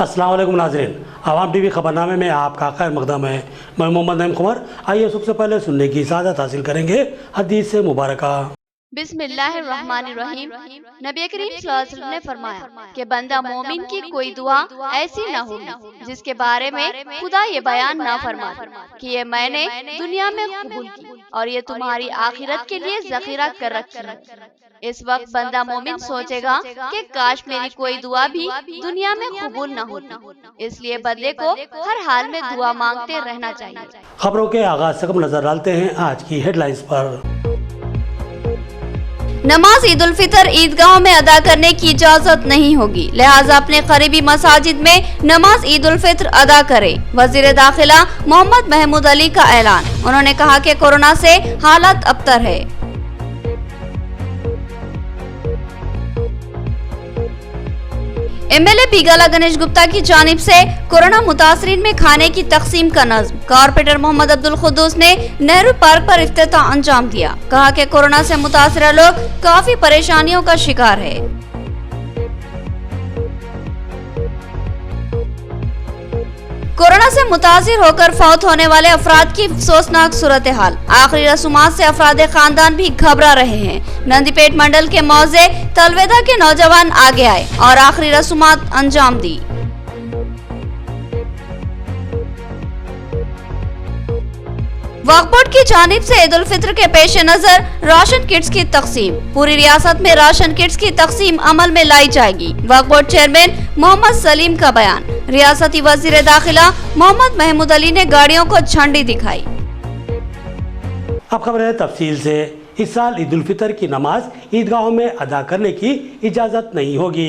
अस्सलाम वालेकुम नाज़रीन, आवाम टीवी खबरनामे में आपका खैर मकदम है। मैं मोहम्मद नईम कुमार। आइए सबसे पहले सुनने की इजाज़त हासिल करेंगे हदीस से मुबारका। बिस्मिल्लाहिर्रहमानिर्रहीम। नबी करीम सल्लल्लाहु अलैहि वसल्लम ने फरमाया कि बंदा मोमिन की कोई दुआ ऐसी न होगी जिसके बारे में खुदा ये बयान ना फरमा कि ये मैंने दुनिया में कबूल की और ये तुम्हारी आखिरत के लिए ज़खीरा कर रखी है। इस वक्त बंदा मोमिन सोचेगा कि काश मेरी कोई दुआ भी दुनिया में कबूल न होती। इसलिए बंदे को हर हाल में दुआ मांगते रहना चाहिए। खबरों के आगाज से कब नजर डालते हैं आज की हेडलाइंस पर। नमाज ईद उल फितर ईदगाहों में अदा करने की इजाजत नहीं होगी, लिहाजा अपने करीबी मसाजिद में नमाज ईद उल फितर अदा करें। वजीर दाखिला मोहम्मद महमूद अली का ऐलान। उन्होंने कहा कि कोरोना से हालत अबतर है। एमएलए बिगाला गणेश गुप्ता की जानिब से कोरोना मुतासरीन में खाने की तकसीम का नज़्म। कारपोरेटर मोहम्मद अब्दुल खुद्दूस ने नेहरू पार्क पर इफ्तिताह अंजाम दिया। कहा कि कोरोना से मुतासरा लोग काफी परेशानियों का शिकार है। कोरोना से मुतासिर होकर फौत होने वाले अफराद की अफसोसनाक सूरत हाल। आखिरी रसूमात से अफराद खानदान भी घबरा रहे हैं। नंदीपेट मंडल के मौजे तलवेदा के नौजवान आगे आए और आखिरी रसूमात अंजाम दी। वक्फ बोर्ड की जानिब से ईद उल फितर के पेश नजर राशन किट्स की तकसीम। पूरी रियासत में राशन किट्स की तकसीम अमल में लाई जाएगी। वक्फ बोर्ड चेयरमैन मोहम्मद सलीम का बयान। रियासती वजीर दाखिला मोहम्मद महमूद अली ने गाड़ियों को झंडी दिखाई। अब खबर है तफसील से। इस साल ईद उल फितर की नमाज ईदगाहों में अदा करने की इजाज़त नहीं होगी,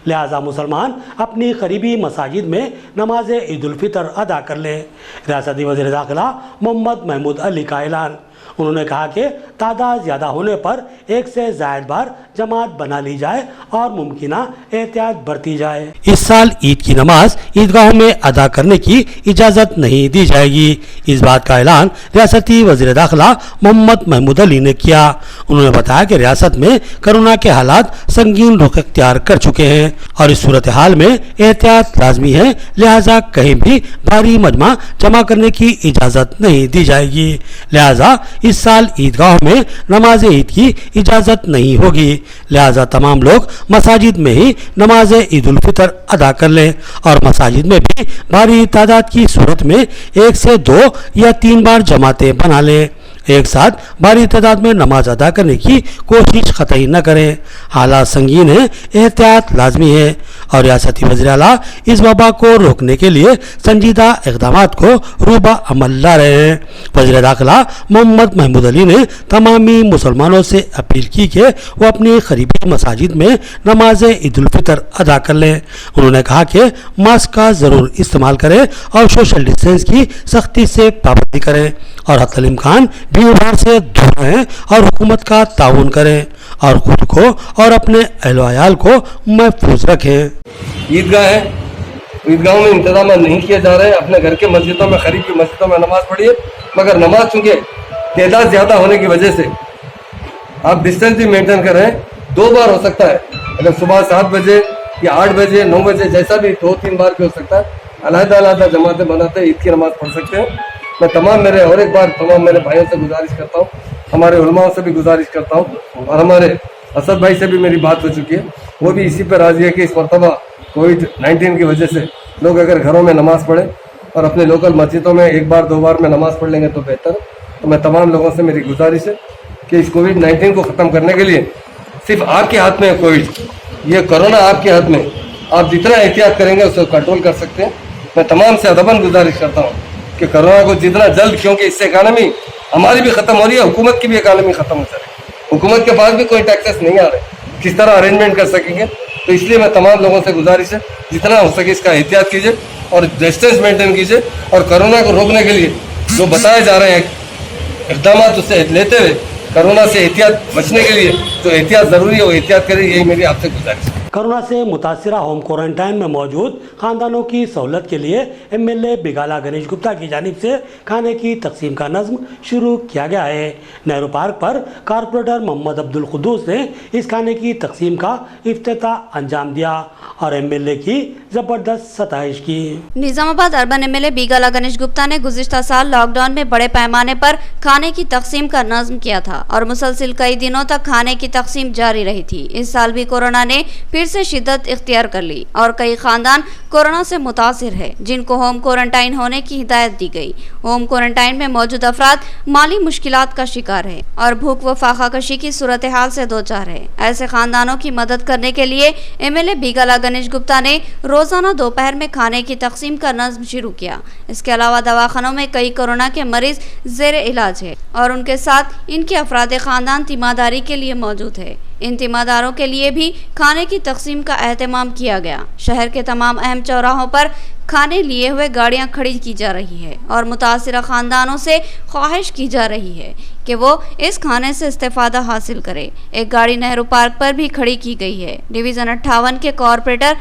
लिहाजा मुसलमान अपनी करीबी मसाजिद में नमाज ईद उल फितर अदा कर लें। रियासती वज़ीर दाखिला मोहम्मद महमूद अली का ऐलान। उन्होंने कहा कि तादाद ज़्यादा होने पर एक से ज़ायद बार जमात बना ली जाए और मुमकिना एहतियात बरती जाए। इस साल ईद की नमाज ईदगाहों में अदा करने की इजाज़त नहीं दी जाएगी। इस बात का ऐलान रियासती वज़ीर दाखिला मोहम्मद महमूद अली ने किया। उन्होंने बताया कि रियासत में कोरोना के हालात संगीन रुख इख्तियार कर चुके हैं और इस सूरत हाल में एहतियात लाजमी है, लिहाजा कहीं भी भारी मजमा जमा करने की इजाज़त नहीं दी जाएगी। लिहाजा इस साल ईदगाहों में नमाज ईद की इजाज़त नहीं होगी, लिहाजा तमाम लोग मसाजिद में ही नमाज ईद उल फितर अदा कर लें और मसाजिद में भी भारी तादाद की सूरत में 1 से 2 या 3 बार जमातें बना लें। एक साथ भारी तादाद में नमाज अदा करने की कोशिश कतई न करें। हालात संगीन है, एहतियात लाजमी है और रियासती वज़ीर आला इस वबा को रोकने के लिए संजीदा इक़दाम को रूबा अमल ला रहे हैं। वज़ीर दाखिला मोहम्मद महमूद अली ने तमामी मुसलमानों से अपील की कि वो अपनी करीबी मसाजिद में नमाज ईद उल फितर अदा कर लें। उन्होंने कहा कि मास्क का ज़रूर इस्तेमाल करें और सोशल डिस्टेंस की सख्ती से पाबंदी करें और हर इम्कान भीड़ भाड़ से दूर रहें और हुकूमत का ताउन करें और खुद को और अपने अहल वयाल को महफूज रखें। ईदगाह है, ईदगाहों में इंतजाम नहीं किए जा रहे हैं। अपने घर के मस्जिदों में, करीबी मस्जिदों में नमाज पढ़िए, मगर नमाज चूँकि तादाद ज़्यादा होने की वजह से आप डिस्टेंस भी मेंटेन कर रहे हैं। 2 बार हो सकता है, अगर सुबह 7 बजे या 8 बजे 9 बजे जैसा भी 2-3 बार भी हो सकता है। अलग-अलग जमातें बनाते ईद की नमाज पढ़ सकते हैं। मैं तमाम मेरे भाइयों से गुजारिश करता हूँ, हमारे उलमाओं से भी गुजारिश करता हूँ और हमारे असद भाई से भी मेरी बात हो चुकी है। वो भी इसी पर राजी है कि इस मरतबा कोविड-19 की वजह से लोग अगर घरों में नमाज़ पढ़ें और अपने लोकल मस्जिदों में 1 बार 2 बार में नमाज़ पढ़ लेंगे तो बेहतर है। तो मैं तमाम लोगों से मेरी गुजारिश है कि इस कोविड-19 को ख़त्म करने के लिए सिर्फ आपके हाथ में है कोविड, ये कोरोना आपके हाथ में। आप जितना एहतियात करेंगे उसको कंट्रोल कर सकते हैं। मैं तमाम से अदबन गुजारिश करता हूँ कि कोरोना को जितना जल्द, क्योंकि इससे इकानमी हमारी भी ख़त्म हो रही है, हुकूमत की भी इकानमी ख़त्म हो जाएगी। हुकूमत के पास भी कोई टैक्सेस नहीं आ रहे, किस तरह अरेंजमेंट कर सकेंगे। तो इसलिए मैं तमाम लोगों से गुजारिश है जितना हो सके इसका एहतियात कीजिए और डिस्टेंस मेंटेन कीजिए और कोरोना को रोकने के लिए जो बताए जा रहे हैं इक़दाम उससे लेते हुए कोरोना से एहतियात बचने के लिए जो एहतियात ज़रूरी है वो एहतियात करें। यही मेरी आपसे गुजारिश है। कोरोना से मुतासिरा होम क्वारंटाइन में मौजूद खानदानों की सहूलत के लिए एमएलए बिगाला गणेश गुप्ता की जानिब से खाने की तकसीम का नज़्म शुरू किया गया है। नेहरू पार्क पर कारपोरेटर मोहम्मद अब्दुल कुद्दूस ने इस खाने की तकसीम का इफ्तिताह अंजाम दिया और एमएलए की जबरदस्त सताइश की। निजामाबाद अर्बन एमएलए बिगाला गणेश गुप्ता ने गुज़िश्ता साल लॉकडाउन में बड़े पैमाने पर खाने की तकसीम का नज़्म किया था और मुसलसिल कई दिनों तक खाने की तकसीम जारी रही थी। इस साल भी कोरोना ने फिर से शिद्दत इख्तियार कर ली और कई खानदान कोरोना से मुतासिर है, जिनको होम क्वारंटाइन होने की हिदायत दी गई। होम क्वारंटाइन में मौजूद अफराद माली मुश्किलात का शिकार है और भूख व फाकाकशी की सूरत हाल से दो चार है। ऐसे खानदानों की मदद करने के लिए एमएलए बिगाला गणेश गुप्ता ने रोजाना दोपहर में खाने की तकसीम का नज़्म शुरू किया। इसके अलावा दवाखानों में कई कोरोना के मरीज ज़ेरे इलाज है और उनके साथ इनके अफराद खानदान तीमारदारी के लिए मौजूद है। इन तीमारदारों के लिए भी खाने की तकसीम का एहतमाम किया गया। शहर के तमाम अहम चौराहों पर खाने लिए हुए गाड़ियां खड़ी की जा रही है और मुतासिरा खानदानों से ख्वाहिश की जा रही है कि वो इस खाने से इस्तेफादा हासिल करे। एक गाड़ी नेहरू पार्क पर भी खड़ी की गई है। डिवीज़न 58 के कॉरपोरेटर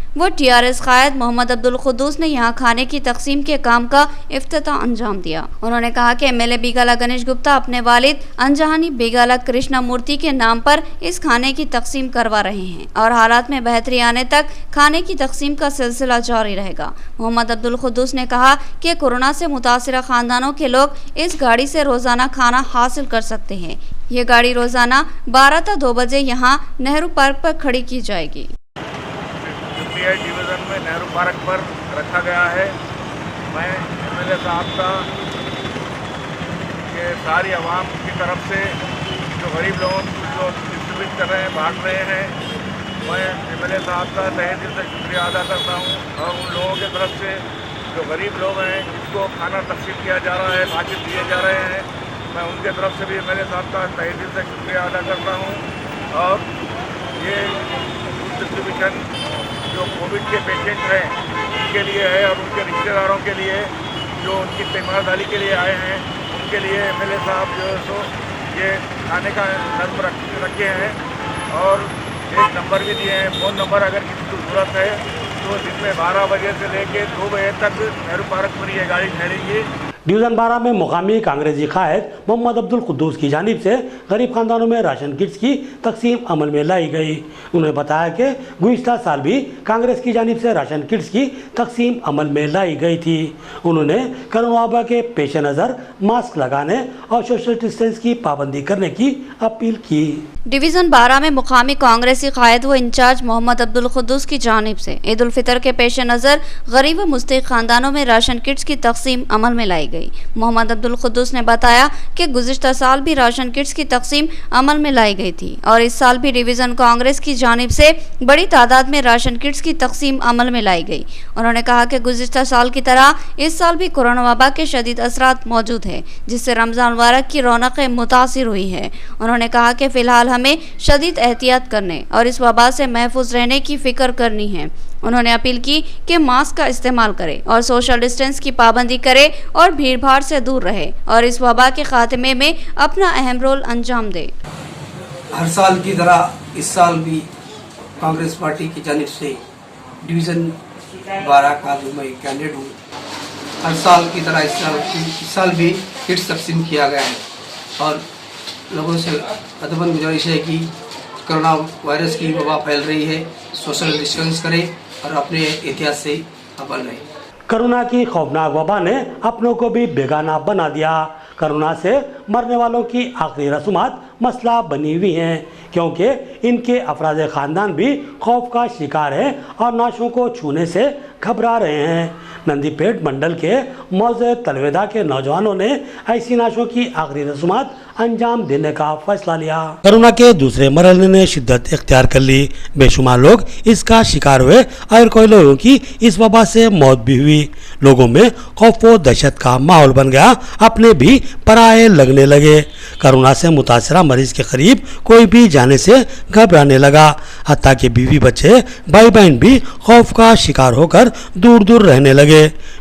वो टीआरएस कायद मोहम्मद अब्दुल कुद्दूस ने यहाँ खाने की तकसीम के काम का इफ्तिताह अंजाम दिया। उन्होंने कहा कि एमएलए बिगाला गणेश गुप्ता अपने वालिद अंजहानी बिगाला कृष्णा मूर्ति के नाम पर इस खाने की तकसीम करवा रहे हैं और हालात में बेहतरी आने तक खाने की तकसीम का सिलसिला जारी रहेगा। मोहम्मद अब्दुल कुद्दूस ने कहा कि कोरोना से मुतासिरा खानदानों के लोग इस गाड़ी से रोजाना खाना हासिल कर सकते हैं। ये गाड़ी रोजाना 12 से 2 बजे यहाँ नेहरू पार्क पर खड़ी की जाएगी। डिवीज़न में नेहरू पार्क पर रखा गया है। मैं एमएलए साहब का कि सारी आवाम की तरफ से जो गरीब लोगों को डिस्ट्रीब्यूट कर रहे हैं, बांट रहे हैं, मैं एमएलए साहब का तहे दिल से शुक्रिया अदा करता हूं। और उन लोगों की तरफ से जो गरीब लोग हैं जिसको खाना तकसीम किया जा रहा है, बाकी दिए जा रहे हैं, मैं उनके तरफ से भी एमएलए साहब का तहे दिल से शुक्रिया अदा करता हूं। और ये डिस्ट्रीब्यूशन जो कोविड के पेशेंट हैं उनके लिए है और उनके रिश्तेदारों के लिए जो उनकी तीमारदारी के लिए आए हैं उनके लिए एमएलए साहब जो है सो ये खाने का नज़्म रखे हैं और एक नंबर भी दिए हैं। फ़ोन नंबर अगर किसी को ज़रूरत है तो दिन में 12 बजे से लेकर 2 बजे तक नेहरू पार्क पर ये गाड़ी ठहरेगी। डिवीज़न 12 में मुकामी कांग्रेसी कायद मोहम्मद अब्दुल कुद्दूस की जानिब से गरीब खानदानों में राशन किट्स की तकसीम अमल में लाई गई। उन्होंने बताया कि गुज़िश्ता साल भी कांग्रेस की जानिब से राशन किट्स की तकसीम अमल में लाई गई थी। उन्होंने कोरोना वबा के पेश नज़र मास्क लगाने और सोशल डिस्टेंस की पाबंदी करने की अपील की। डिवीज़न 12 में मुकामी कांग्रेसी कायद व इंचार्ज मोहम्मद अब्दुल कुद्दूस की जानिब से ईद उल फितर के पेश नज़र गरीब व मुस्तहिक़ खानदानों में राशन किट्स की तकसीम अमल में लाई गई। मोहम्मद अब्दुल कुद्दूस ने बताया कि गुज़िश्ता साल भी राशन किट्स की तकसीम अमल में लाई गई थी और इस साल भी डिवीज़न कांग्रेस की जानिब से बड़ी तादाद में राशन किट्स की तकसीम अमल में लाई गई। उन्होंने कहा कि गुज़िश्ता साल की तरह इस साल भी कोरोना वबा के शदीद असरात मौजूद है, जिससे रमज़ान मुबारक की रौनकें मुतासिर हुई है। उन्होंने कहा कि फ़िलहाल हमें शदीद एहतियात करने और इस वबा से महफूज रहने की फ़िक्र करनी है। उन्होंने अपील की कि मास्क का इस्तेमाल करे और सोशल डिस्टेंस की पाबंदी करे और भीड़ भाड़ से दूर रहे और इस वबा के खात्मे में अपना अहम रोल अंजाम दे। हर साल की तरह इस साल भी कांग्रेस पार्टी की जानिब से डिवीज़न 12 का जो मैं कैंडिडेट हूँ, हर साल की तरह इस साल भी किट्स तकसीम किया गया है और लोगों से अदबन गुजारिश है कि कोरोना वायरस की वबा फैल रही है, सोशल डिस्टेंस करें और अपने एहतियात से अमल रहें। कोरोना की खौफनाक वबा ने अपनों को भी बेगाना बना दिया। कोरोना से मरने वालों की आखिरी रस्मात मसला बनी हुई हैं क्योंकि इनके अफराद ख़ानदान भी खौफ का शिकार हैं और नाशों को छूने से घबरा रहे हैं। नंदीपेट मंडल के मौज़े तलवेदा के नौजवानों ने ऐसी नाशों की आखिरी रस्मात अंजाम देने का फैसला लिया। कोरोना के दूसरे मरहले ने शिद्दत इख्तियार कर ली। बेशुमार लोग इसका शिकार हुए और कई लोगों की इस वबा से मौत भी हुई। लोगों में खौफ व दहशत का माहौल बन गया, अपने भी पराये लगने लगे। कोरोना से मुतासरा मरीज के करीब कोई भी जाने से घबराने लगा, हत्ता कि बीवी बच्चे भाई बहन भी खौफ का शिकार होकर दूर दूर रहने लगे।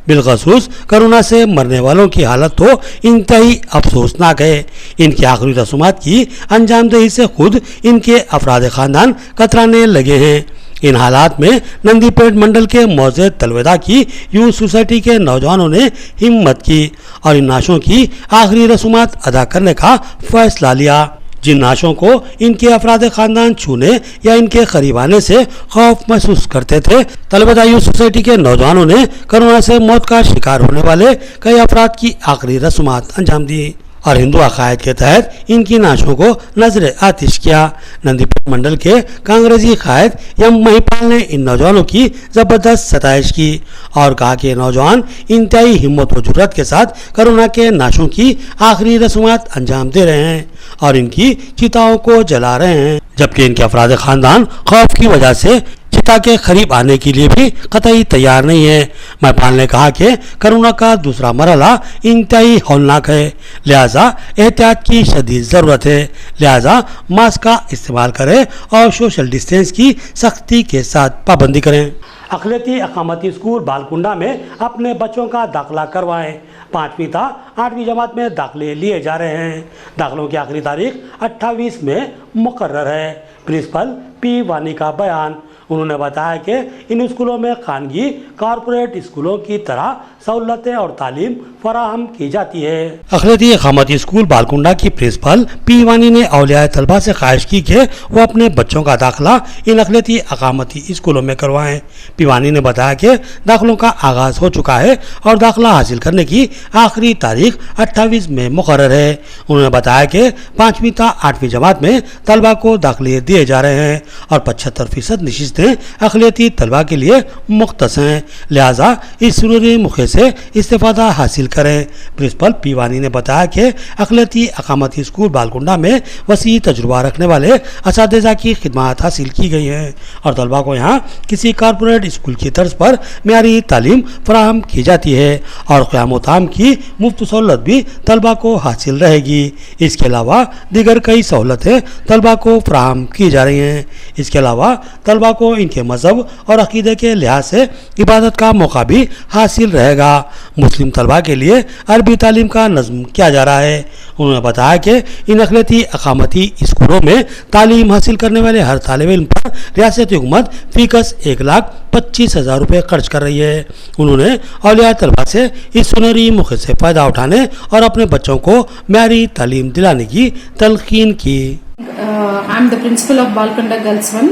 बिलखसूस कोरोना से मरने वालों की हालत तो इंतहाई अफसोसनाक है। इनकी आखिरी रस्मात की अंजामदही से खुद इनके अफराद खानदान कतराने लगे हैं। इन हालात में नंदीपेट मंडल के मौजूद तलवेदा की यूथ सोसाइटी के नौजवानों ने हिम्मत की और इन नाशों की आखिरी रसूमात अदा करने का फैसला लिया। जिन नाशों को इनके अफराद खानदान छूने या इनके करीब आने से खौफ महसूस करते थे, तलवेदा यूथ सोसाइटी के नौजवानों ने कोरोना से मौत का शिकार होने वाले कई अफराद की आखिरी रसूमात अंजाम दी और हिंदू अकायद के तहत इनकी नाशों को नजर आतिश किया। नंदीपेट मंडल के कांग्रेसी कायद एम महिपाल ने इन नौजवानों की जबरदस्त सताइश की और कहा कि नौजवान इंतहाई हिम्मत और जुर्रत के साथ कोरोना के नाशों की आखिरी रसूमात अंजाम दे रहे हैं और इनकी चिताओं को जला रहे हैं, जबकि इनके अफराद खानदान खौफ की वजह से चिता के करीब आने के लिए भी कतई तैयार नहीं है। महिपाल ने कहा कि कोरोना का दूसरा मरहला इंतहाई हौलनाक है, लिहाजा एहतियात की शदीद ज़रूरत है, लिहाजा मास्क का इस्तेमाल करें और सोशल डिस्टेंस की सख्ती के साथ पाबंदी करें। अखिलती अकामती स्कूल बालकुंडा में अपने बच्चों का दाखिला करवाएं। 5वीं था 8वीं जमात में दाखिले लिए जा रहे हैं। दाखिलों की आखिरी तारीख 28 में मुकर्रर है। प्रिंसिपल पी वानी का बयान। उन्होंने बताया कि इन स्कूलों में खानगी कॉरपोरेट स्कूलों की तरह सहूलतें और तालीम फराहम की जाती है। अखिलती अकामती स्कूल बालकुंडा की प्रिंसिपल पी वानी ने औलिया तलबा से ख्वाहिश की कि वो अपने बच्चों का दाखिला इन अखिलती अकामती स्कूलों में करवाएं। पी वानी ने बताया कि दाखिलों का आगाज हो चुका है और दाखिला हासिल करने की आखिरी तारीख 28 में मुकर्रर है। उन्होंने बताया कि 5वीं ता 8वीं जमात में तलबा को दाखिले दिए जा रहे हैं और 75% नशिस्तें अखिलती तलबा के लिए मुख्तस हैं, लिहाजा इस सुरूरी मौके से इस्तेफादा हासिल करें। प्रिंसिपल पी वानी ने बताया कि अखिलती अकामती स्कूल बालकुंडा में वसी तजुर्बा रखने वाले असातिज़ा की खिदमत हासिल की गई हैं और तलबा को यहाँ किसी कॉरपोरेट स्कूल की तर्ज पर मेयारी तालीम फराहम की जाती है और क़याम ताम की मुफ्त सहूलत भी तलबा को हासिल रहेगी। इसके अलावा दीगर कई सहूलतें तलबा को फराहम की जा रही हैं। इसके अलावा तलबा को इनके मजहब और अकीदे के लिहाज से इबादत का मौका भी हासिल रहेगा। मुस्लिम तलबा के लिए अरबी तालीम का नज़्म किया जा रहा है। उन्होंने बताया कि इन अखिलती अकामती स्कूलों में तालीम हासिल करने वाले हर तालिब इल्म पर रियासती हुकूमत फीकस 1,25,000 रुपये खर्च कर रही है। उन्होंने औलिया तलबा से इस सुनहरी मौके से फ़ायदा उठाने और अपने बच्चों को मेयारी तालीम दिलाने की तलकीन की। I am the principal of Balkonda Girls 1.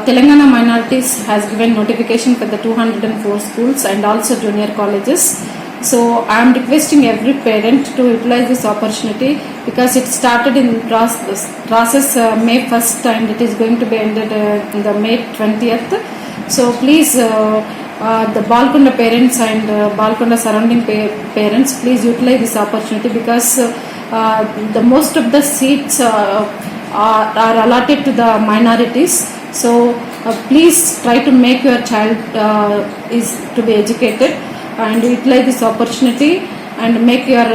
Telangana Minorities has given notification for the 204 schools and also junior colleges. So I am requesting every parent to utilize this opportunity because it started in process May 1st and it is going to be ended in the May 20th. So please the Balkonda parents and Balkonda surrounding parents, please utilize this opportunity because the most of the seats are allotted to the minorities. So please try to make your child is to be educated and utilize this opportunity and make your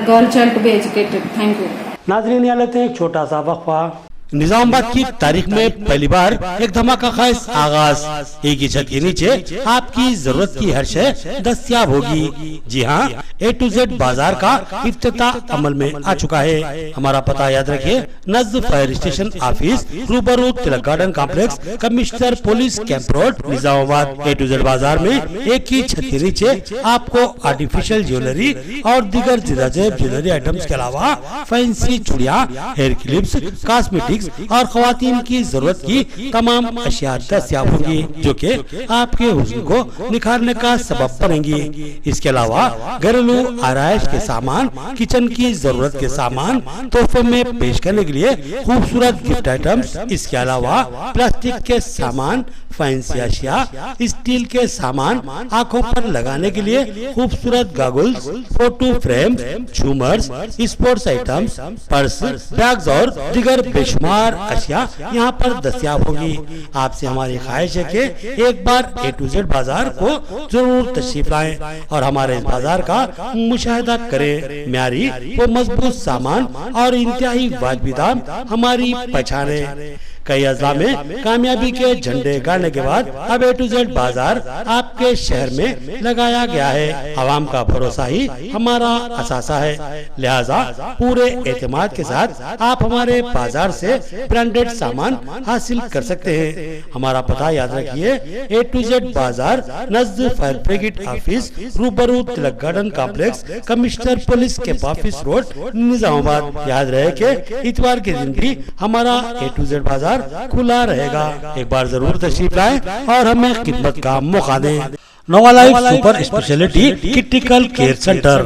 girl child to be educated. Thank you. नाज़रीन, यहाँ लेते हैं एक छोटा सा वक्फा। निजामाबाद की तारीख में पहली बार एक धमाका खास आगाज। एक ही छत के नीचे आपकी जरूरत की हर शय दस्तयाब होगी। जी हाँ, A to Z बाजार का इफ्तिताह अमल में आ चुका है। हमारा पता याद रखिए, नज़्द फायर स्टेशन ऑफिस, रूबरू Tilak garden complex, commissioner police camp road, Nizamabad. A to Z बाजार में एक ही छत के नीचे आपको आर्टिफिशियल ज्वेलरी और दीगर जिंदा-जेब ज्वेलरी आइटम्स के अलावा फैंसी चूड़ियां, हेयर क्लिप्स, कॉस्मेटिक्स और खवातीन की जरूरत की तमाम अशिया दस्तयाब होंगी जो कि आपके हुस्न को निखारने का सबब बनेंगी। इसके अलावा घरेलू आराइश के सामान, किचन की जरूरत के सामान तोहफे में पेश करने के लिए खूबसूरत गिफ्ट आइटम्स, इसके अलावा प्लास्टिक के सामान, फैंसी अशिया, स्टील के सामान, आंखों पर लगाने के लिए खूबसूरत गॉगल्स, फोटो फ्रेम, झूमर्स, स्पोर्ट्स आइटम्स, पर्स, बैग्स और दीगर बेशुमार अशिया यहाँ पर दस्तयाब होगी। आपसे हमारी ख्वाहिश है कि एक बार A to Z बाजार को जरूर तशरीफ लाएं और हमारे इस बाजार का मुशाहिदा करें। म्यारी व मजबूत सामान और इंतहाई वाजिब दाम हमारी पहचान है। कई अजला में कामयाबी के झंडे गाड़ने के बाद अब A to Z बाजार आपके शहर में लगाया गया है। आवाम का भरोसा ही हमारा असासा है, लिहाजा पूरे एतमाद के साथ आप हमारे बाजार से ब्रांडेड सामान हासिल कर सकते हैं। हमारा पता याद रखिए, A to Z बाजार नजदीक फायर ब्रिगेड ऑफिस, रूबरू Tilak garden complex, commissioner police के ऑफिस रोड, निजामाबाद। याद रहे कि इतवार के दिन भी हमारा A to Z बाजार खुला रहेगा। एक बार जरूर तशरीफ लाएं और हमें खिदमत का मौका दें। Nova life super speciality critical care centre,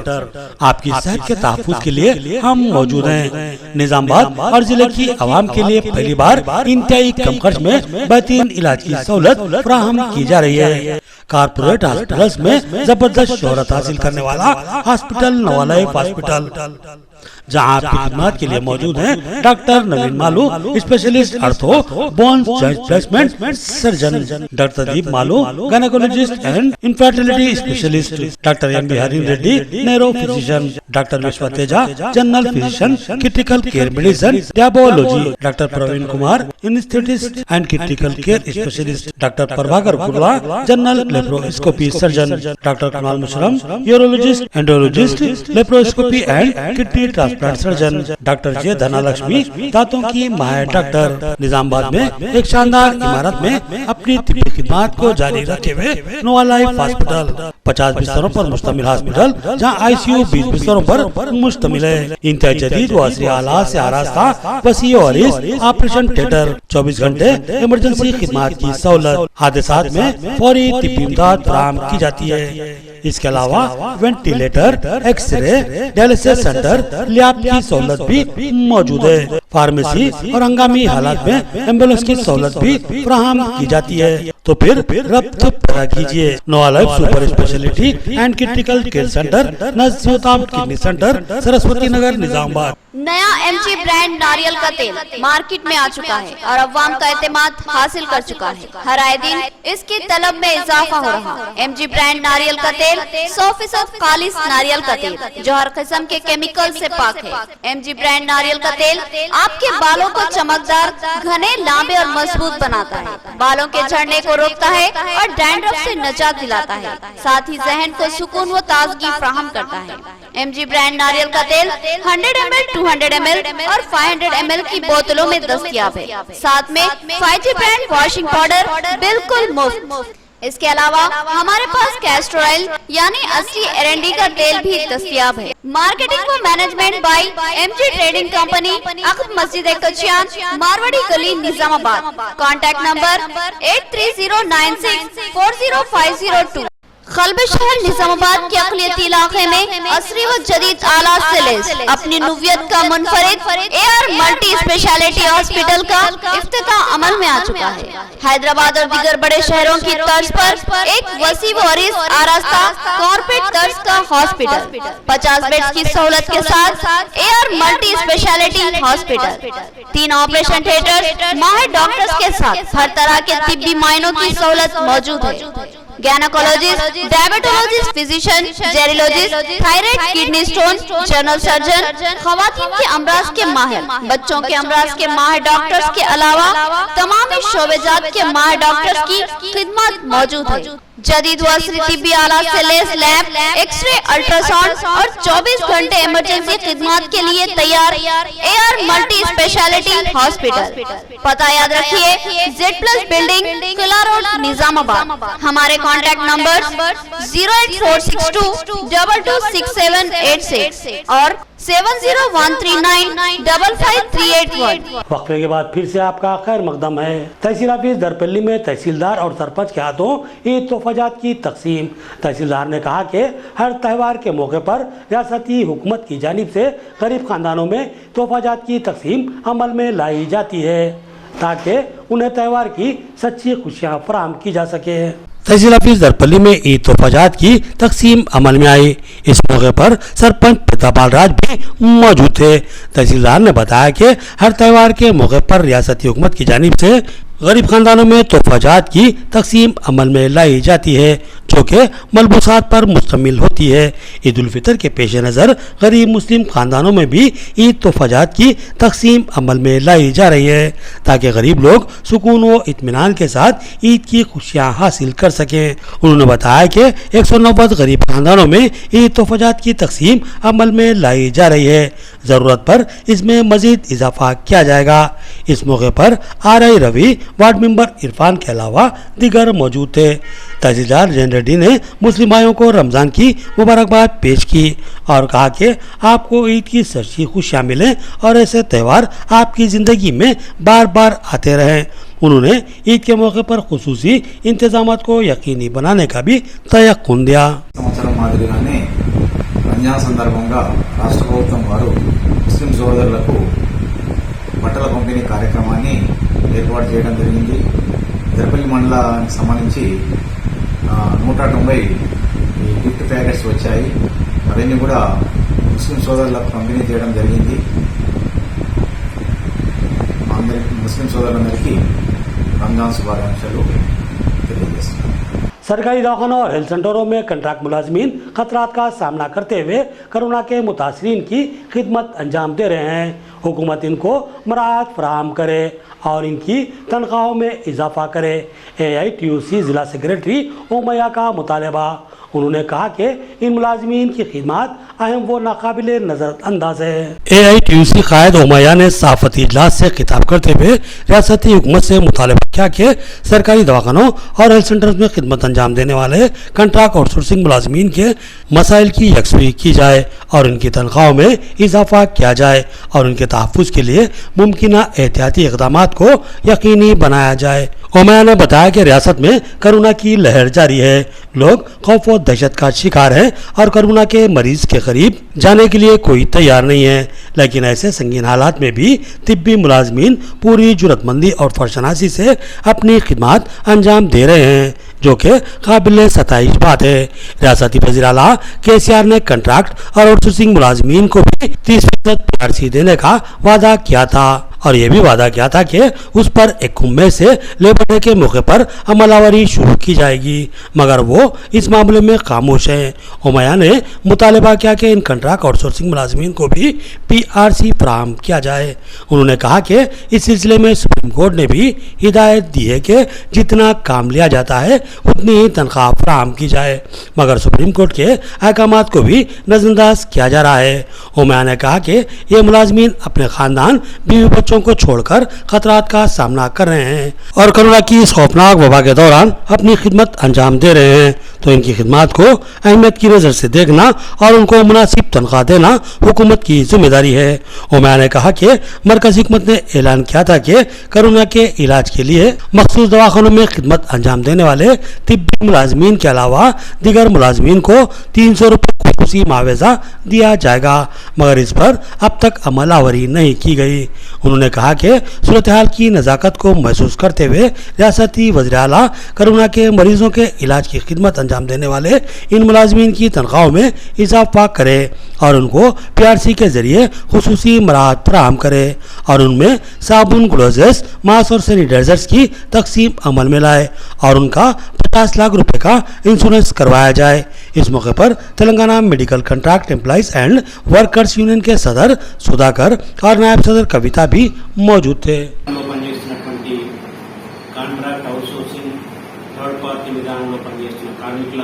आपकी सेहत के तहफ्फुज़ के लिए हम मौजूद हैं। निजामाबाद और जिले की आवाम के लिए पहली बार इंतहाई कम खर्च में बेहतरीन इलाज की सहूलत फराहम की जा रही है। कारपोरेट हॉस्पिटल्स में जबरदस्त शोहरत हासिल करने वाला हॉस्पिटल नोवा लाइफ हॉस्पिटल, जहां आपकी खिदमत के लिए मौजूद हैं doctor Naveen Malu, specialist ortho, bones joint replacement surgeon, doctor Deep Malu, gynaecologist and infertility specialist, doctor M Bihari Reddy, neuro physician, doctor Vishwa Teja, general physician, critical care medicine, diabetology, doctor Praveen Kumar, anaesthetist and critical care specialist, doctor Prabhakar Gurva, general laparoscopy surgeon, doctor Kamal Musharam, urologist, endologist, laparoscopy and kidney transplant surgeon, doctor J Dhanalakshmi, दांतों की माहिर doctor. Nizamabad में एक शानदार इमारत में अपनी तिब्बी खिदमत को जारी रखे हुए नोवा लाइफ हॉस्पिटल 50 बिस्तरों पर मुश्तमिल हॉस्पिटल, जहां ICU 20 बिस्तरों पर मुश्तमिल है। इंतहाई जदीद व असरी आलात से आरास्ता वसीअ और ऑपरेशन थिएटर, 24 घंटे इमरजेंसी खिदमत की सहूलत, हादसात में फौरी तिब्बी इमदाद फराहम की जाती है। इसके अलावा ventilator, x-ray, dialysis centre, lab की सहूलत भी मौजूद है। फार्मेसी और हंगामी हालात में एम्बुलेंस की सहूलत भी फराहम की जाती है। तो फिर रब्त पैदा कीजिए। Nova life super speciality and critical care centre, नजदीक किडनी सेंटर, सरस्वती नगर, निजामाबाद। नया MG ब्रांड नारियल का तेल मार्केट में आ चुका है और अवाम का एतमाद हासिल कर चुका है। हर आए दिन इसकी तलब में इजाफा हो रहा है। MG ब्रांड नारियल का तेल 100% खालिस नारियल का तेल जो हर किस्म के केमिकल से पाक है। MG ब्रांड नारियल का तेल आपके बालों को चमकदार, घने, लंबे और मजबूत बनाता है, बालों के झड़ने को रोकता है और डैंड्रफ से निजात दिलाता है, साथ ही जहन को सुकून व ताजगी फराहम करता है। MG ब्रांड नारियल का तेल 100 ml, 200 ml और 500 ml की बोतलों में दस्तयाब है। साथ में 5G ब्रांड वॉशिंग पाउडर बिल्कुल मुफ्त। इसके अलावा हमारे पास कैस्टर ऑयल यानी असली एरंडी का तेल भी दस्तयाब है। मार्केटिंग व management by MG trading company, अक़ब मस्जिद कचियान, मारवाड़ी गली, निजामाबाद। Contact number 8309640502। खलब शहर निजामाबाद के अक़लियती इलाके में असरी व जदीद आलात से लैस अपनी नुवियत का मुनफरिद AR मल्टी स्पेशलिटी हॉस्पिटल का इफ्तिताह अमल में आ चुका है। हैदराबाद और दीगर बड़े शहरों की तर्ज पर एक वसी व अरीज़ आरास्ता कॉर्पोरेट तर्ज का हॉस्पिटल, 50 बेड्स की सहूलत के साथ AR multi speciality hospital, 3 operation theatre, माहिर डॉक्टर्स के साथ हर तरह के तिब्बी मायनों की सहूलत मौजूद है। गैनोकोलॉजिस्ट, डायबिटोलॉजिस्ट, फिजिशियन, जेरियोलॉजिस्ट, thyroid, kidney stone, general surgeon, खवातीन के अमराज के माहिर, बच्चों के अमराज के माहिर डॉक्टर्स के अलावा तमाम शोबेजात के माहिर डॉक्टर्स की खिदमत मौजूद है। जदीद व असरी तिब्बी आलात से लैस लैब, एक्सरे, अल्ट्रासाउंड और 24 घंटे इमरजेंसी खिदमत के लिए तैयार AR मल्टी स्पेशलिटी हॉस्पिटल। पता याद रखिए, Z+ बिल्डिंग, किला रोड, निजामाबाद। हमारे कॉन्टैक्ट नंबर 08462 226786 और 7013955381। वक्फे के बाद फिर से आपका खैर मकदम है। तहसील ऑफिस दरपल्ली में तहसीलदार और सरपंच के हाथों ईद तोहफाजात की तकसीम। तहसीलदार ने कहा कि हर त्यौहार के मौके पर रियासती हुकूमत की जानिब से गरीब खानदानों में तोहफाजात की तकसीम अमल में लाई जाती है ताकि उन्हें त्यौहार की सच्ची खुशियाँ फराहम की जा सके। तहसील ऑफिस दरपल्ली में ईद तोहफाजात की तकसीम अमल में आई। इस मौके पर सरपंच पितापाल राज भी मौजूद थे। तहसीलदार ने बताया कि हर त्यौहार के मौके पर रियासती हुकूमत की जानिब से गरीब खानदानों में तोहफाजात की तकसीम अमल में लाई जाती है जो कि मलबूसात पर मुश्तमिल होती है। ईद उल फितर के पेश नज़र गरीब मुस्लिम खानदानों में भी ईद तोहफाजात की तकसीम अमल में लाई जा रही है ताकि गरीब लोग सुकून व इत्मीनान के साथ ईद की खुशियाँ हासिल कर सकें। उन्होंने बताया कि 190 गरीब खानदानों में ईद तोहफाजात की तकसीम अमल में लाई जा रही है। ज़रूरत पर इसमें मज़ीद इजाफा किया जाएगा। इस मौके पर RI Ravi, ward member Irfan के अलावा दीगर मौजूद थे। तहसीलदार जैन रेड्डी ने मुस्लिम भाइयों को रमज़ान की मुबारकबाद पेश की और कहा कि आपको ईद की सच्ची खुशियाँ मिलें और ऐसे त्यौहार आपकी ज़िंदगी में बार बार आते रहें। उन्होंने ईद के मौके पर खुसूसी इंतजामात को यकीनी बनाने का भी तयक्कुन दिया। సంవత్సరం మాదిరిగానే రంజాన్ సందర్భంగా రాష్ట్ర ప్రభుత్వం వారు ముస్లిం సోదరులకు బట్టల పంపిణీ కార్యక్రమాన్ని ఏర్పాటు చేయడం జరిగింది. తిరుపతి మండలానికి సంబంధించి 190 గిఫ్ట్ ప్యాకెట్స్ వచ్చాయి. అవన్నీ కూడా ముస్లిం సోదరులకు పంపిణీ చేయడం జరిగింది. ముస్లిం సోదరులందరికీ రంజాన్ శుభాకాంక్షలు తెలియజేస్తున్నాను. सरकारी दवाखानों और हेल्थ सेंटरों में कंट्रैक्ट मुलाजमीन खतरात का सामना करते हुए कोरोना के मुतासरीन की खिदमत अंजाम दे रहे हैं। हुकूमत इनको मराहत फराहम करे और इनकी तनख्वाहों में इजाफा करे। AITUC ज़िला सेक्रेटरी उमैया का मुतालबा। उन्होंने कहा कि इन मुलाजमीन की खिदमत अहम व नाकाबिले नज़रअंदाज है। AITUC कायद उमैया ने सहाफ़ती इजलास से खिताब करते हुए रियासती हुकूमत से मुतालबा किया कि सरकारी दवाखानों और हेल्थ सेंटर्स में खिदमत अंजाम देने वाले कंट्रैक्ट आउटसोर्सिंग मुलाजमीन के मसाइल की यकसुई की जाए और इनकी तनख्वाहों में इजाफा किया जाए और उनके तहफ़्फ़ुज़ के लिए मुमकिन एहतियाती इक़दाम को यकीनी बनाया जाए। उमैया ने बताया कि रियासत में कोरोना की लहर जारी है। लोग खौफ और दहशत का शिकार हैं और कोरोना के मरीज के करीब जाने के लिए कोई तैयार नहीं है। लेकिन ऐसे संगीन हालात में भी तिब्बी मुलाजमीन पूरी जुर्रतमंदी और फरशनासी से अपनी खिदमत अंजाम दे रहे हैं, जो कि काबिल सताइश बात है। रियासती वज़ीर आला KCR ने कंट्रैक्ट और आउटसोर्सिंग मुलाजमीन को भी 30% PRC देने का वादा किया था और यह भी वादा किया था कि उस पर 1 मई से लेबर डे के मौके पर अमलावरी शुरू की जाएगी, मगर वो इस मामले में खामोश हैं। उमैया ने मुतालबा किया कि इन कंट्रैक्ट आउटसोर्सिंग मुलाजमीन को भी PRC फराहम किया जाए। उन्होंने कहा कि इस सिलसिले में सुप्रीम कोर्ट ने भी हिदायत दी है कि जितना काम लिया जाता है उतनी ही तनख्वाह फराहम की जाए, मगर सुप्रीम कोर्ट के अहकामात को भी नज़रअंदाज किया जा रहा है। उमैया ने कहा कि ये मुलाजमीन अपने खानदान, बीवी बच्चों को छोड़कर खतरात का सामना कर रहे हैं और कोरोना की इस खौफनाक वबा के दौरान अपनी खिदमत अंजाम दे रहे हैं, तो इनकी खिदमत को अहमियत की नज़र से देखना और उनको मुनासिब तनख्वाह देना हुकूमत की जिम्मेदारी है। उमैया ने कहा कि मरकज़ी हुकूमत ने ऐलान किया था कि कोरोना के इलाज के लिए मखसूस दवाखानों में खिदमत अंजाम देने वाले तिब्बी मुलाजमीन के अलावा दीगर मुलाजमीन को 300 रुपये खुसूसी मुआवजा दिया जाएगा, मगर इस पर अब तक अमलावरी नहीं की गई। उन्होंने कहा कि सूरत हाल की नज़ाकत को महसूस करते हुए रियासती वज़ीर आला कोरोना के मरीजों के इलाज की खिदमत अंजाम देने वाले इन मुलाजमीन की तनख्वाहों में इजाफा करे और उनको PRC के जरिए खुसूसी मराहत फराहम करे और उनमें साबुन, ग्लोव्स, मास्क और सैनिटाइजर्स की तकसीम अमल में लाए और उनका 50 लाख रुपए का इंश्योरेंस करवाया जाए। इस मौके पर Telangana medical contract employees and workers union के सदर सुधाकर और नायब सदर कविता भी मौजूद थे। పనిచేస్తున్నటువంటి కాంట్రాక్ట్ అవుట్సోర్సింగ్ థర్డ్ పార్టీ విధానంలో పనిచేస్తున్న కార్మికుల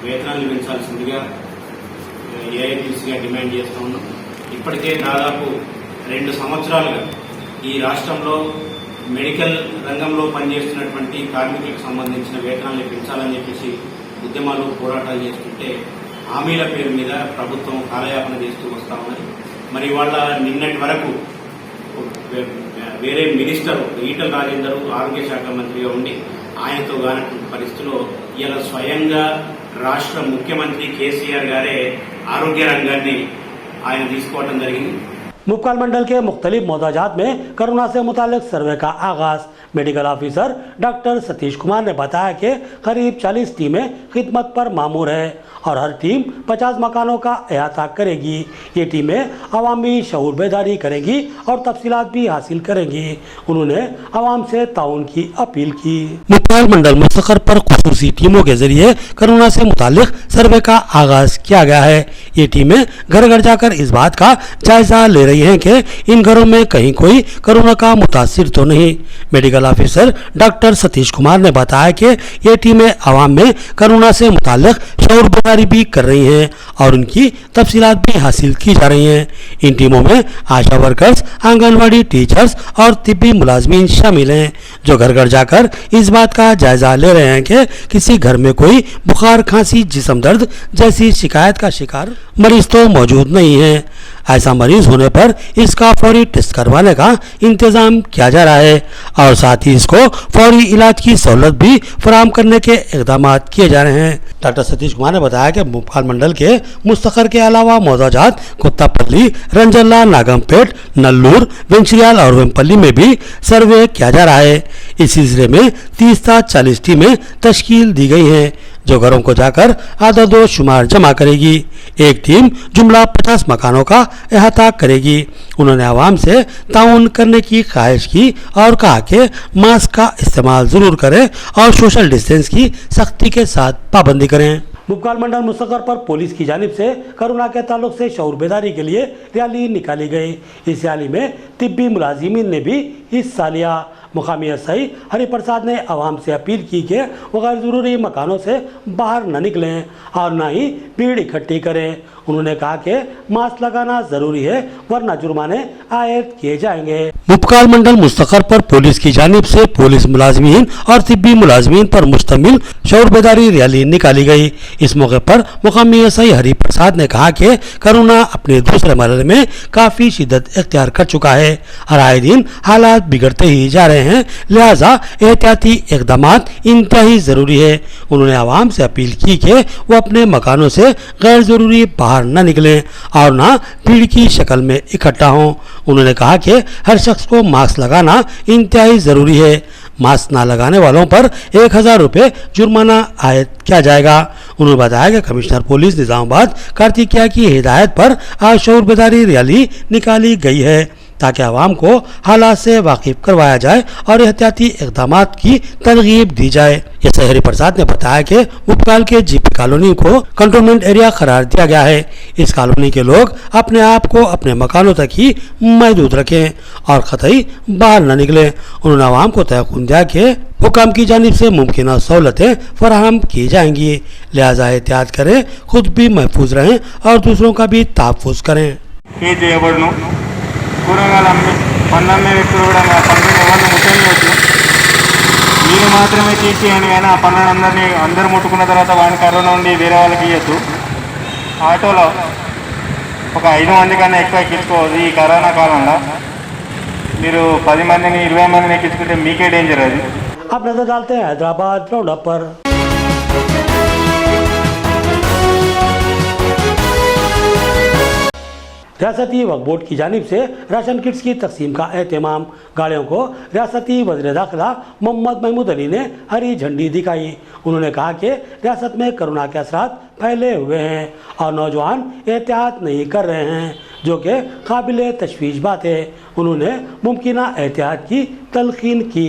వేతనాలు పెంచాల్సిందిగా AITUCగా డిమాండ్ చేస్తూ ఉన్నాం. ఇప్పటికే దాదాపు 2 సంవత్సరాలుగా ఈ రాష్ట్రంలో మెడికల్ రంగంలో పనిచేస్తున్నటువంటి కార్మికులకు సంబంధించిన వేతనాలు పెంచాలని చెప్పేసి ఉద్యమాలు, పోరాటాలు చేస్తుంటే హామీల పేరు మీద ప్రభుత్వం కాలయాపన చేస్తూ వస్తా ఉన్నది. మరి వాళ్ళ నిన్నటి వరకు వేరే మినిస్టర్ ఈటల రాజేందర్ ఆరోగ్య శాఖ మంత్రిగా ఉండి ఆయనతో కానటువంటి పరిస్థితిలో ఇలా స్వయంగా రాష్ట్ర ముఖ్యమంత్రి KCR గారే ఆరోగ్య రంగాన్ని ఆయన తీసుకోవడం జరిగింది. मुप्काल मंडल के मुख्तलिफ मोहताजात में कोरोना से मुतालिक सर्वे का आगाज। Medical officer doctor Satish Kumar ने बताया कि करीब 40 टीमें खिदमत पर मामूर है और हर टीम 50 मकानों का अहाता करेगी। ये टीमें अवामी शऊर बेदारी करेंगी और तफसीलात भी हासिल करेंगी। उन्होंने आवाम से ताउन की अपील की। मुप्काल मंडल मुस्तकर पर खुसूसी टीमों के जरिए कोरोना से मुतालिक सर्वे का आगाज किया गया है। ये टीमें घर घर जाकर इस बात का जायजा ले रही हैं कि इन घरों में कहीं कोई कोरोना का मुतासिर तो नहीं। Medical officer doctor Satish Kumar ने बताया कि ये टीमें आवाम में कोरोना से मुतालिक शऊर बेदारी भी कर रही हैं और उनकी तफसीलात भी हासिल की जा रही हैं। इन टीमों में आशा वर्कर्स, आंगनवाड़ी टीचर्स और तिब्बी मुलाजमीन शामिल हैं, जो घर घर जाकर इस बात का जायजा ले रहे हैं कि किसी घर में कोई बुखार, खांसी, जिस्म दर्द जैसी शिकायत का शिकार मरीज तो मौजूद नहीं है। ऐसा मरीज होने पर इसका फौरी टेस्ट करवाने का इंतजाम किया जा रहा है और साथ ही इसको फौरी इलाज की सहूलत भी फराहम करने के इकदाम किए जा रहे हैं। डॉक्टर सतीश कुमार ने बताया कि मुप्काल मंडल के मुस्तखर के अलावा मोहताजात कुत्तापल्ली, रंजल्ला, नागमपेट, नल्लूर, वेंचरियाल और वेमपल्ली में भी सर्वे किया जा रहा है। इस सिलसिले में 30 से 40 टीमें तश्कील दी गई हैं, जो घरों को जाकर आदद शुमार जमा करेगी। एक टीम जुमला 50 मकानों का अहाता करेगी। उन्होंने आवाम से ताउन करने की ख्वाहिश की और कहा कि मास्क का इस्तेमाल जरूर करें और सोशल डिस्टेंस की सख्ती के साथ पाबंदी करें। मुप्काल मंडल मुस्तकर पर पुलिस की जानिब से कोरोना के ताल्लुक से शऊर बेदारी के लिए रैली निकाली गई। इस रैली में तिब्बी मुलाजिमीन ने भी हिस्सा लिया। मुकामी एसआई हरिप्रसाद ने आवाम से अपील की कि वो गैर ज़रूरी मकानों से बाहर न निकलें और न ही भीड़ इकट्ठी करें। उन्होंने कहा कि मास्क लगाना ज़रूरी है, वरना जुर्माने आयद किए जाएंगे। मुप्काल मंडल मुस्तखर पर पुलिस की जानिब से पुलिस मुलाजमीन और तिब्बी मुलाजमीन पर मुश्तमिल शऊर बेदारी रैली निकाली गई। इस मौके पर मुकामी एसआई हरिप्रसाद ने कहा कि कोरोना अपने दूसरे मरहले में काफ़ी शिद्दत इख्तियार कर चुका है और आए दिन हालात बिगड़ते ही जा रहे हैं, लिहाजा एहतियाती इकदाम इंतहाई ज़रूरी है। उन्होंने आवाम से अपील की कि वो अपने मकानों से गैर ज़रूरी बाहर न निकलें और न भीड़ की शक्ल में इकट्ठा हों। उन्होंने कहा कि हर शख्स को मास्क लगाना इंतहाई ज़रूरी है। मास्क न लगाने वालों पर 1000 रुपये जुर्माना आयद किया जाएगा। उन्होंने बताया कि कमिश्नर पुलिस निजामाबाद कार्तिकिया की हिदायत पर आज शऊर बेदारी रैली निकाली गई है ताकि आवाम को हालात से वाकिफ करवाया जाए और एहतियाती इक़दाम की तरगीब दी जाए। जैसे हरिप्रसाद ने बताया कि मुप्काल के जीपी कॉलोनी को कंटोनमेंट एरिया करार दिया गया है। इस कॉलोनी के लोग अपने आप को अपने मकानों तक ही महदूद रखें और कतई बाहर न निकलें। उन्होंने आवाम को तयक़ुन दिया कि हुकाम की जानिब से मुमकिन सहूलतें फराहम की जाएंगी, लिहाजा एहतियात करें, खुद भी महफूज रहें और दूसरों का भी तहफ़्फ़ुज़ करें। కూరగాయలు పన్ను వ్యక్తులు కూడా పన్నుని ఎవరిని ముట్టనియొచ్చు, మీరు మాత్రమే తీసేయండి, కానీ ఆ పన్నుని అందరూ ముట్టుకున్న తర్వాత వాడిని కరోనా ఉండి వేరే వాళ్ళకి ఇవ్వచ్చు. ఆటోలో ఒక 5 మంది కన్నా ఎక్కువ ఎక్కించుకోవద్దు. ఈ కరోనా కాలంలో మీరు 10 మందిని 20 మందిని ఎక్కించుకుంటే మీకే డేంజర్ అది. अब नजर डालते हैं हैदराबाद राउंडअप पर। रियासती वक्फ बोर्ड की जानिब से राशन किट्स की तकसीम का एहतमाम। गाड़ियों को रियासती वज़ीर दाखिला मोहम्मद महमूद अली ने हरी झंडी दिखाई। उन्होंने कहा कि रियासत में कोरोना के असरात फैले हुए हैं और नौजवान एहतियात नहीं कर रहे हैं, जो कि काबिल तशवीश बात है। उन्होंने मुमकिना एहतियात की तलकीन की।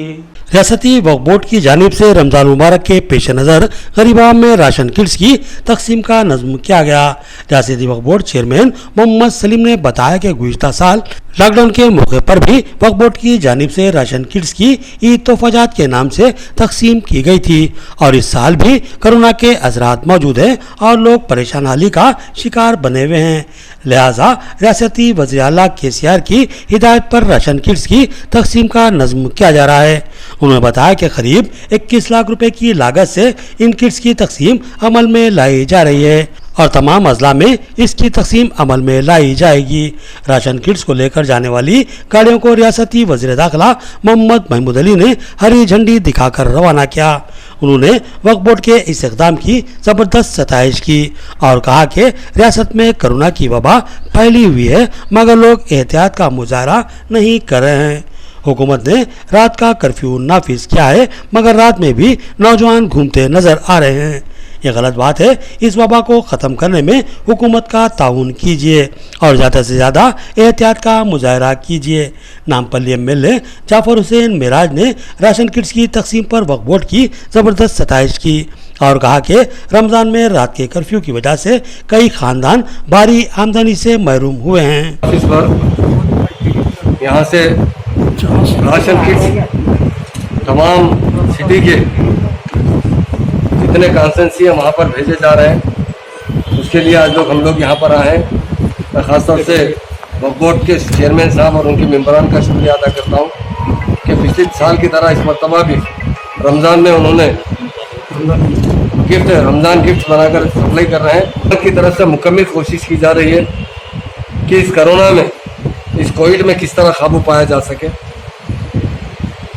रियासती वक्फ बोर्ड की जानिब से रमज़ान मुबारक के पेश नज़र गरीब आवाम में राशन किट्स की तकसीम का नज़्म किया गया। रियासती वक्फ बोर्ड चेयरमैन मोहम्मद सलीम ने बताया कि गुज़िश्ता साल लॉकडाउन के मौके पर भी वक्फ बोर्ड की जानिब से राशन किट्स की ईद तोहफाजात के नाम से तकसीम की गई थी और इस साल भी कोरोना के असरात मौजूद हैं और लोग परेशान हाली का शिकार बने हुए हैं। लिहाजा रियासती वज़ीर आला KCR की हिदायत पर राशन किट्स की तकसीम का नज़्म किया जा रहा है। उन्होंने बताया कि करीब 21 लाख रुपए की लागत से इन किट्स की तकसीम अमल में लाई जा रही है और तमाम अजला में इसकी तकसीम अमल में लाई जाएगी। राशन किट्स को लेकर जाने वाली गाड़ियों को रियासती वज़ीर दाखिला मोहम्मद महमूद अली ने हरी झंडी दिखाकर रवाना किया। انہوں نے وقف بورڈ کے اس اقدام کی زبردست ستائش کی اور کہا کہ ریاست میں کورونا کی وبا پھیلی ہوئی ہے مگر لوگ احتیاط کا مظاہرہ نہیں کر رہے ہیں۔ حکومت نے رات کا کرفیو نافذ کیا ہے مگر رات میں بھی نوجوان گھومتے نظر آ رہے ہیں۔ یہ غلط بات ہے۔ اس وبا کو ختم کرنے میں حکومت کا تعاون کیجیے اور زیادہ سے زیادہ احتیاط کا مظاہرہ کیجیے۔ نامپلی ایم ایل اے جعفر حسین معراج نے راشن کٹس کی تقسیم پر وقف بورڈ کی زبردست ستائش کی اور کہا کہ رمضان میں رات کے کرفیو کی وجہ سے کئی خاندان بھاری آمدنی سے محروم ہوئے ہیں۔ اس پر یہاں سے راشن کٹس تمام سٹی کے جتنے کانسٹنسی ہیں وہاں پر بھیجے جا رہے ہیں۔ اس کے لیے آج ہم لوگ یہاں پر آئے ہیں۔ میں خاص طور سے وقف بورڈ کے چیئرمین صاحب اور ان کے ممبران کا شکریہ ادا کرتا ہوں کہ پچھلے سال کی طرح اس مرتبہ بھی رمضان میں انہوں نے رمضان گفٹ بنا کر سپلائی کر رہے ہیں۔ حکومت کی طرف سے مکمل کوشش کی جا رہی ہے کہ اس کرونا میں اس کووڈ میں کس طرح قابو پایا جا سکے۔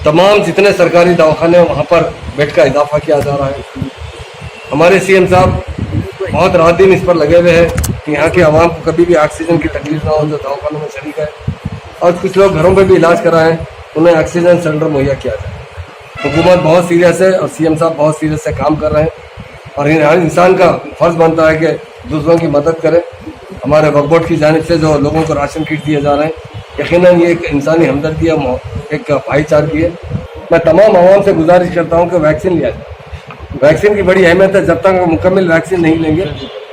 تمام جتنے سرکاری دواخانے ہیں وہاں پر بیڈ کا اضافہ کیا جا رہا ہے۔ ہمارے سی ایم صاحب بہت رات دن اس پر لگے ہوئے ہیں کہ یہاں کے عوام کو کبھی بھی آکسیجن کی تکلیف نہ ہو جو دواخانوں میں شریک ہے، اور کچھ لوگ گھروں پہ بھی علاج کرائیں انہیں آکسیجن سلنڈر مہیا کیا جائے۔ حکومت بہت سیریس ہے اور سی ایم صاحب بہت سیریس سے کام کر رہے ہیں اور ہر انسان کا فرض بنتا ہے کہ دوسروں کی مدد کرے۔ ہمارے وقف بورڈ کی جانب سے جو لوگوں کو راشن کٹ دیے جا رہے ہیں یقیناً یہ ایک انسانی ہمدردی ہے، ایک بھائی چارگی ہے۔ میں تمام عوام سے گزارش کرتا ہوں کہ ویکسین لیا جائے۔ ویکسین کی بڑی اہمیت ہے، جب تک ہم مکمل ویکسین نہیں لیں گے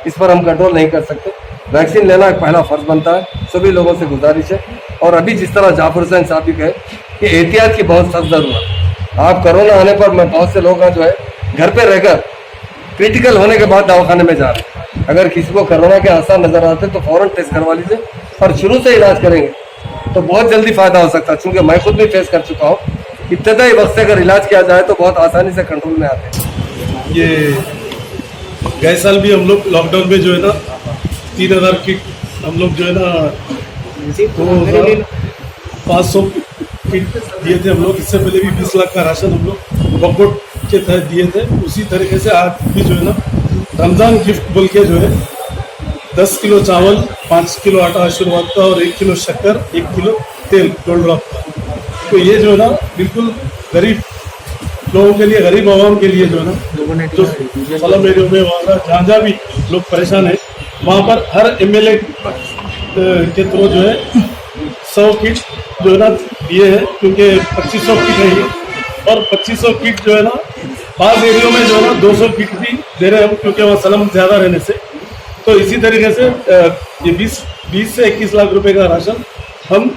اس پر ہم کنٹرول نہیں کر سکتے۔ ویکسین لینا ایک پہلا فرض بنتا ہے، سبھی لوگوں سے گزارش ہے۔ اور ابھی جس طرح جعفر حسین صاحب بھی کہے کہ احتیاط کی بہت سخت ضرورت ہے۔ آپ کرونا آنے پر میں بہت سے لوگ ہیں جو ہے گھر پہ رہ کر کریٹیکل ہونے کے بعد دواخانے میں جا رہے ہیں۔ اگر کسی کو کرونا کے آثار نظر آتے تو فوراً ٹیسٹ کروا لیجیے اور شروع سے علاج کریں گے تو بہت جلدی فائدہ ہو سکتا ہے، چونکہ میں خود بھی فیس کر چکا ہوں۔ ابتدائی وقت سے اگر علاج کیا جائے تو بہت آسانی سے کنٹرول میں آتے ہیں۔ یہ گئے سال بھی ہم لوگ لاک ڈاؤن میں جو ہے نا 3000 کٹ ہم لوگ جو ہے نا 2500 کٹ دیے تھے ہم لوگ۔ اس سے پہلے بھی 20 لاکھ کا راشن ہم لوگ وقف بورڈ کے تحت دیے تھے۔ اسی طریقے سے آج بھی جو ہے نا رمضان گفٹ بول کے جو ہے 10 کلو چاول، 5 کلو آٹا آشیرواد کا اور 1 کلو شکر، 1 کلو تیل گولڈ ڈراپ کا۔ تو یہ جو ہے نا بالکل غریب لوگوں کے لیے، غریب عوام کے لیے جو ہے نا جو سلم ایریوں میں وہاں جہاں بھی لوگ پریشان ہیں وہاں پر ہر ایم ایل اے کے تھرو جو ہے 100 کٹ جو ہے نا دیے ہیں، کیونکہ 2500 کٹ ہے یہ، اور 2500 کٹ جو ہے نا بعض ایریوں میں جو ہے نا 200 کٹ بھی دے رہے ہیں کیونکہ وہاں سلم زیادہ رہنے سے۔ تو اسی طریقے سے یہ 20 سے 21 لاکھ روپے کا راشن ہم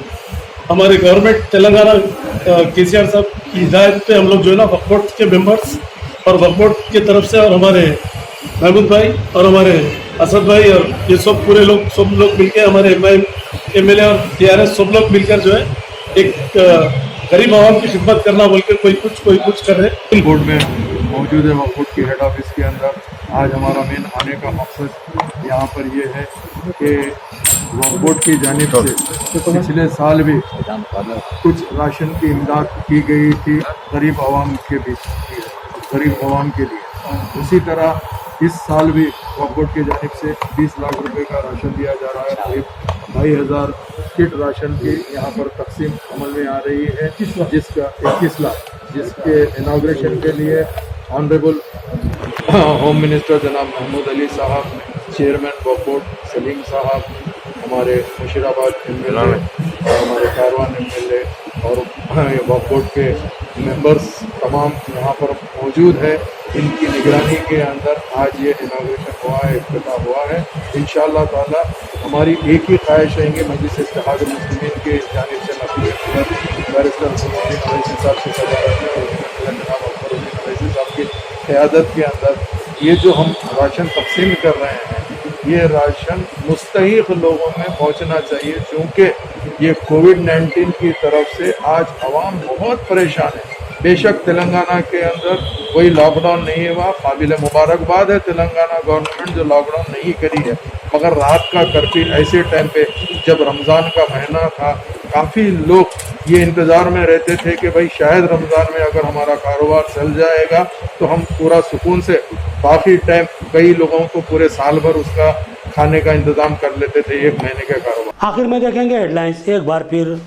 ہمارے گورنمنٹ تلنگانہ کے سی آر صاحب کی ہدایت پہ ہم لوگ جو ہے نا وقف بورڈ کے ممبرس اور وقف بورڈ کی طرف سے اور ہمارے محمود بھائی اور ہمارے اسد بھائی اور یہ سب پورے لوگ سب لوگ مل کے ہمارے ایم ایل اے اور ٹی آر ایس سب لوگ مل کر جو ہے ایک غریب عوام کی خدمت کرنا بول کے کوئی کچھ کر رہے۔ بورڈ میں موجود ہے وقف بورڈ کی ہیڈ آفس کے اندر۔ آج ہمارا مین آنے کا مقصد یہاں پر یہ ہے کہ وقف بورڈ کی جانب سے پچھلے سال بھی کچھ راشن کی امداد کی گئی تھی غریب عوام کے لیے، اسی طرح اس سال بھی وقف بورڈ کی جانب سے 20 لاکھ روپے کا راشن دیا جا رہا ہے۔ قریب 22,000 کٹ راشن کی یہاں پر تقسیم عمل میں آ رہی ہے، جس کا 21 لاکھ جس کے اناگریشن کے لیے آنریبل ہوم منسٹر جناب محمود علی صاحب، چیئرمین وقف بورڈ سلیم صاحب، ہمارے مشیرآباد ایم ایل اے اور ہمارے کاروان ایم ایل اے اور وقف بورڈ کے ممبرس تمام یہاں پر موجود ہے۔ ان کی نگرانی کے اندر آج یہ اناگریشن ہوا ہے، افتتاح ہوا ہے۔ انشاءاللہ تعالی ہماری ایک ہی خواہش رہیں گے مجلس اتحاد المسلمین کے جانب سے بیرسٹر صاحب کی صدارت اور جناب اکبر الدین اویسی صاحب کی قیادت کے اندر یہ جو ہم راشن تقسیم کر رہے ہیں یہ راشن مستحق لوگوں میں پہنچنا چاہیے، چونکہ یہ کووڈ-19 کی طرف سے آج عوام بہت پریشان ہے۔ بے شک تلنگانہ کے اندر کوئی لاک ڈاؤن نہیں ہوا، قابل مبارکباد ہے تلنگانہ گورنمنٹ جو لاک ڈاؤن نہیں کری ہے، مگر رات کا کرفیو ایسے ٹائم پہ جب رمضان کا مہینہ تھا، काफ़ी लोग ये इंतज़ार में रहते थे कि भाई शायद रमज़ान में अगर हमारा कारोबार चल जाएगा तो हम पूरा सुकून से काफ़ी टाइम, कई लोगों को पूरे साल भर उसका खाने का इंतज़ाम कर लेते थे, 1 महीने के कारोबार। आखिर में देखेंगे हेडलाइंस एक बार फिर।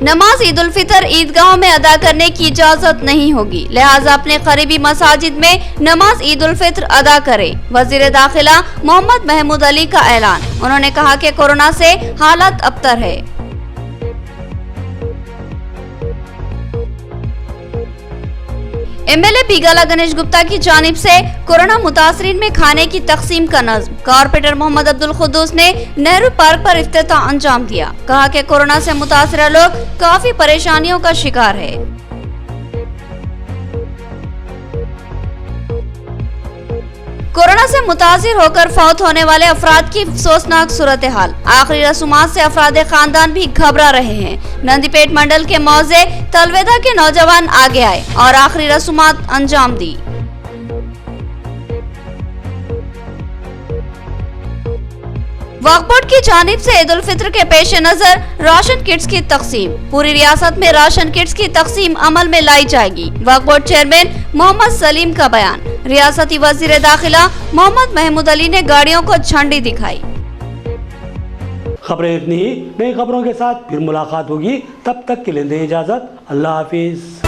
नमाज ईद उल फितर ईदगाहों में अदा करने की इजाजत नहीं होगी, लिहाजा अपने करीबी मसाजिद में नमाज ईद उल फितर अदा करें। वजीर दाखिला मोहम्मद महमूद अली का ऐलान। उन्होंने कहा कि कोरोना से हालत अबतर है। एमएलए बिगाला गणेश गुप्ता की जानिब से कोरोना मुतासरीन में खाने की तकसीम का नज़्म। कारपोरेटर मोहम्मद अब्दुल खुद्दूस ने नेहरू पार्क पर इफ्तिताह अंजाम दिया। कहा कि कोरोना से मुतासरा लोग काफी परेशानियों का शिकार है। कोरोना से मुतासिर होकर फौत होने वाले अफराद की अफसोसनाक सूरत हाल। आखिरी रसूमात से अफराद खानदान भी घबरा रहे हैं। नंदीपेट मंडल के मौजे तलवेदा के नौजवान आगे आए और आखिरी रसूमात अंजाम दी। वक्फ बोर्ड की जानिब से ईद उल फितर के पेश नजर राशन किट्स की तकसीम। पूरी रियासत में राशन किट्स की तकसीम अमल में लाई जाएगी। वक्फ बोर्ड चेयरमैन मोहम्मद सलीम का बयान। रियासती वजीर दाखिला मोहम्मद महमूद अली ने गाड़ियों को झंडी दिखाई। खबरें इतनी ही, नई खबरों के साथ फिर मुलाकात होगी। तब तक के लिए दें इजाजत। अल्लाह हाफिज।